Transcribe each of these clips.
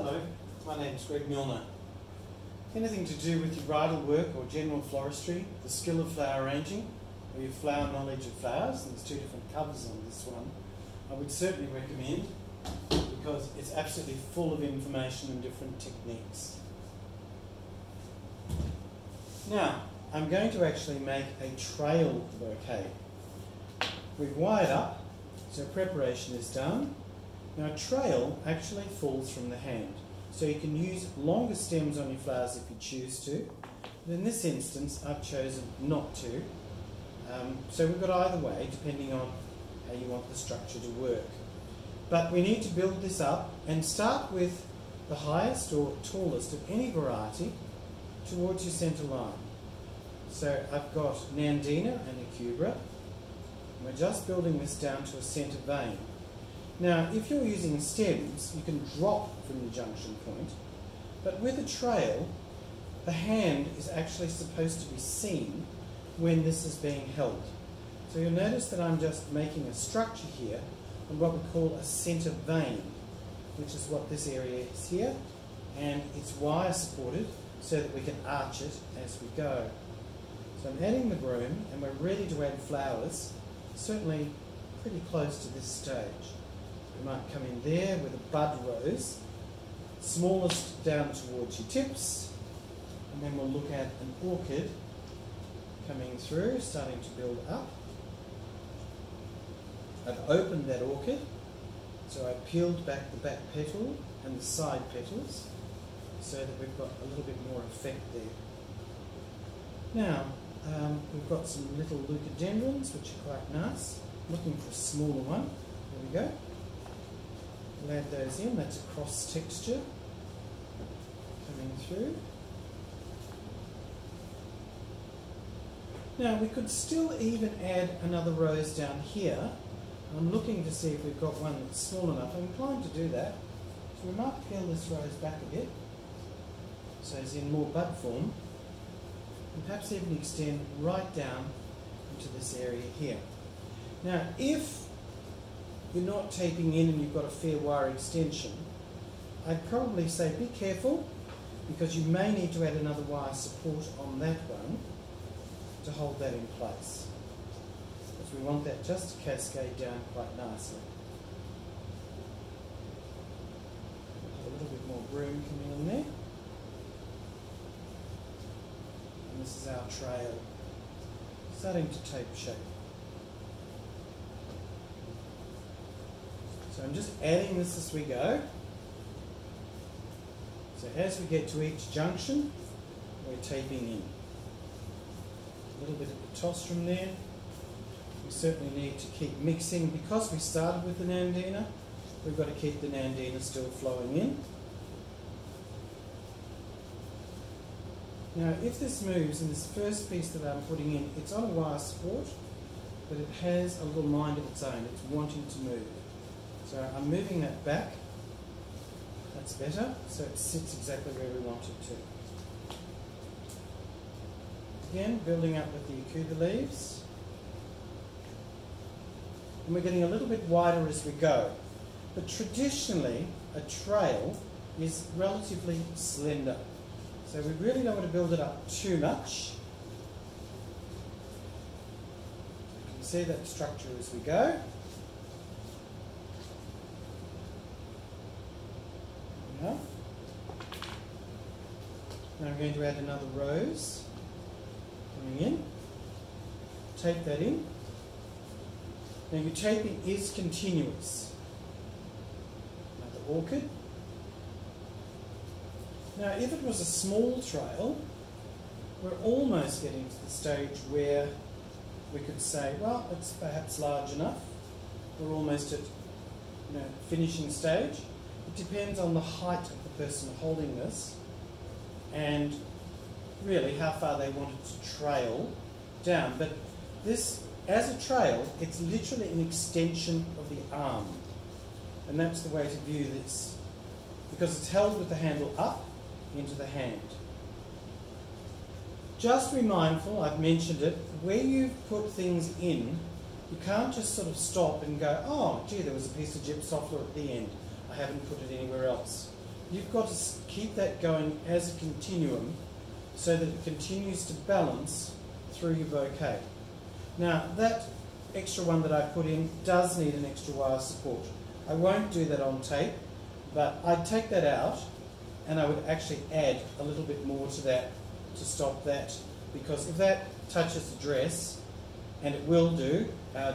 Hello, my name's Greg Milner. Anything to do with your bridal work or general floristry, the skill of flower arranging, or your flower knowledge of flowers, and there's two different covers on this one, I would certainly recommend because it's absolutely full of information and different techniques. Now, I'm going to actually make a trail bouquet. We've wired up, so preparation is done. Now a trail actually falls from the hand, so you can use longer stems on your flowers if you choose to. But in this instance, I've chosen not to. So we've got either way, depending on how you want the structure to work. But we need to build this up and start with the highest or tallest of any variety towards your centre line. So I've got Nandina and a Cubra. We're just building this down to a centre vein. Now, if you're using stems, you can drop from the junction point, but with a trail, the hand is actually supposed to be seen when this is being held. So you'll notice that I'm just making a structure here on what we call a centre vein, which is what this area is here, and it's wire supported so that we can arch it as we go. So I'm adding the broom, and we're ready to add flowers, certainly pretty close to this stage. We might come in there with a bud rose, smallest down towards your tips, and then we'll look at an orchid coming through, starting to build up. I've opened that orchid, so I peeled back the back petal and the side petals so that we've got a little bit more effect there. Now, we've got some little leucadendrons, which are quite nice. Looking for a smaller one. There we go. We'll add those in. That's a cross texture coming through. Now we could still even add another rose down here. I'm looking to see if we've got one that's small enough. I'm inclined to do that. So we might peel this rose back a bit, so it's in more bud form, and perhaps even extend right down into this area here. Now if you're not taping in and you've got a fair wire extension, I'd probably say be careful, because you may need to add another wire support on that one to hold that in place, because we want that just to cascade down quite nicely. A little bit more broom coming in there, and this is our trail starting to take shape. So I'm just adding this as we go. So as we get to each junction, we're taping in. A little bit of a toss from there. We certainly need to keep mixing. Because we started with the Nandina, we've got to keep the Nandina still flowing in. Now if this moves, and this first piece that I'm putting in, it's on a wire support, but it has a little mind of its own. It's wanting to move. So I'm moving that back. That's better, so it sits exactly where we want it to. Again, building up with the Akuba leaves. And we're getting a little bit wider as we go. But traditionally, a trail is relatively slender. So we really don't want to build it up too much. You can see that structure as we go. Now I'm going to add another rose coming in. Tape that in. Now your taping is continuous. Another orchid. Now if it was a small trail, we're almost getting to the stage where we could say, well, it's perhaps large enough. We're almost at finishing stage. It depends on the height of the person holding this and really how far they want it to trail down. But this, as a trail, it's literally an extension of the arm. And that's the way to view this, because it's held with the handle up into the hand. Just be mindful, I've mentioned it, where you've put things in, you can't just sort of stop and go, oh gee, there was a piece of gypsophylla at the end. I haven't put it anywhere else. you've got to keep that going as a continuum so that it continues to balance through your bouquet. Now, that extra one that I put in does need an extra wire support. I won't do that on tape, but I'd take that out and I would actually add a little bit more to that to stop that, because if that touches the dress, and it will do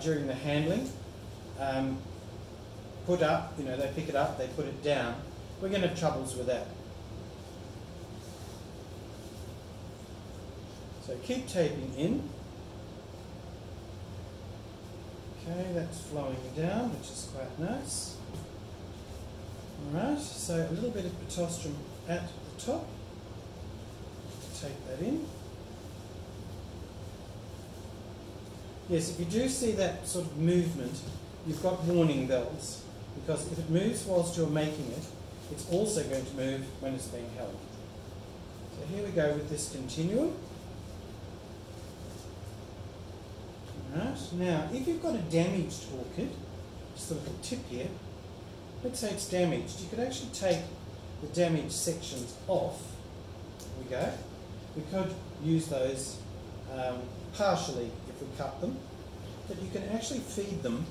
during the handling, put up, you know, they pick it up, they put it down, we're going to have troubles with that. So keep taping in. Okay, that's flowing down, which is quite nice. Alright, so a little bit of pitostrum at the top. Take that in. Yes, if you do see that sort of movement, you've got warning bells, because if it moves whilst you're making it, it's also going to move when it's being held. So here we go with this continuum. Alright, now if you've got a damaged orchid, just a little tip here, let's say it's damaged, you could actually take the damaged sections off. There we go. We could use those partially if we cut them, but you can actually feed them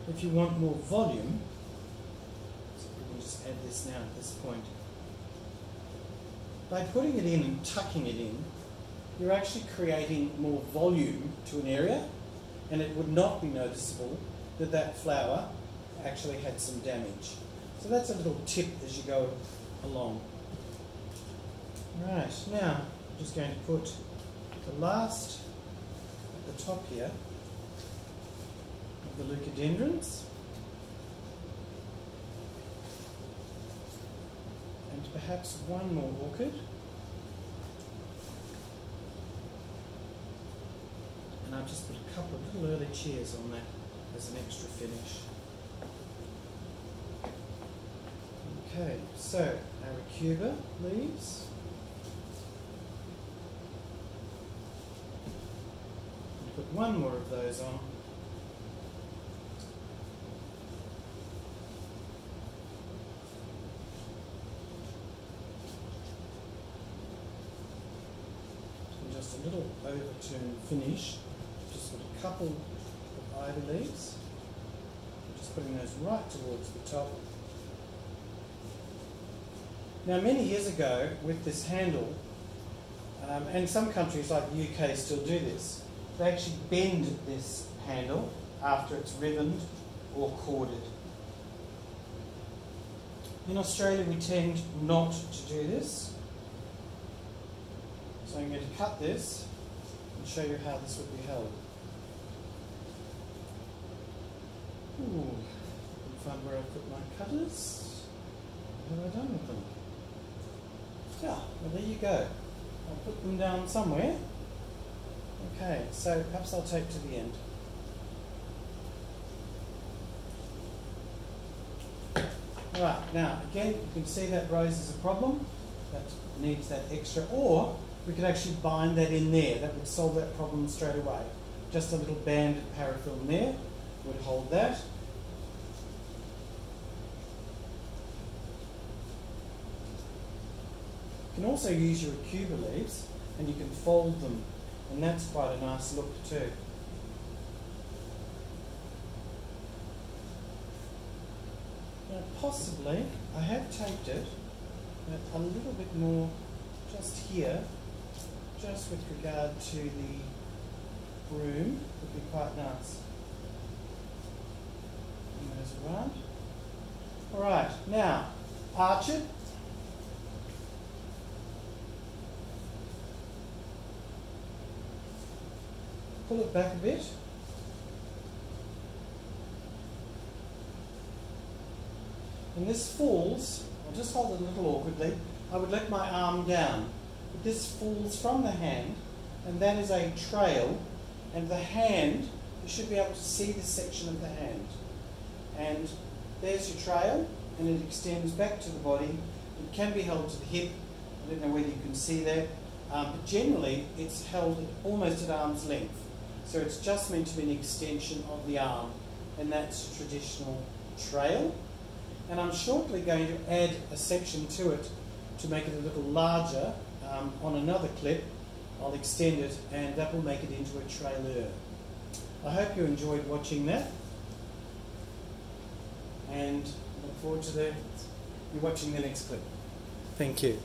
if you want more volume. So we can just add this now at this point. By putting it in and tucking it in, you're actually creating more volume to an area, and it would not be noticeable that that flower actually had some damage. So that's a little tip as you go along. Right, now I'm just going to put the last at the top here of the leucodendrons, and perhaps one more orchid. And I've just put a couple of little early cheers on that as an extra finish. Okay, so our Cuba leaves. Put one more of those on. And just a little overturn finish. Just put a couple of ivy leaves. I'm just putting those right towards the top. Now, many years ago, with this handle, and some countries like the UK still do this, they actually bend this handle after it's ribboned or corded. In Australia, we tend not to do this. So I'm going to cut this and show you how this would be held. Ooh, couldn't find where I put my cutters. What have I done with them? Yeah, well, there you go. I'll put them down somewhere. Okay, so perhaps I'll take to the end. Right, now again, you can see that rose is a problem. That needs that extra, or we could actually bind that in there. That would solve that problem straight away. Just a little banded parafilm there would hold that. You can also use your Cuba leaves and you can fold them, and that's quite a nice look too. Now possibly, I have taped it a little bit more just here, just with regard to the broom, would be quite nice. Bring those around. Alright, now, arch it. Pull it back a bit. And this falls, I'll just hold it a little awkwardly, I would let my arm down. But this falls from the hand, and that is a trail, and the hand, you should be able to see this section of the hand. And there's your trail, and it extends back to the body. It can be held to the hip. I don't know whether you can see that, but generally it's held almost at arm's length. So it's just meant to be an extension of the arm, and that's a traditional trail. and I'm shortly going to add a section to it to make it a little larger on another clip. I'll extend it and that will make it into a traileur. I hope you enjoyed watching that, and look forward to you watching the next clip. Thank you.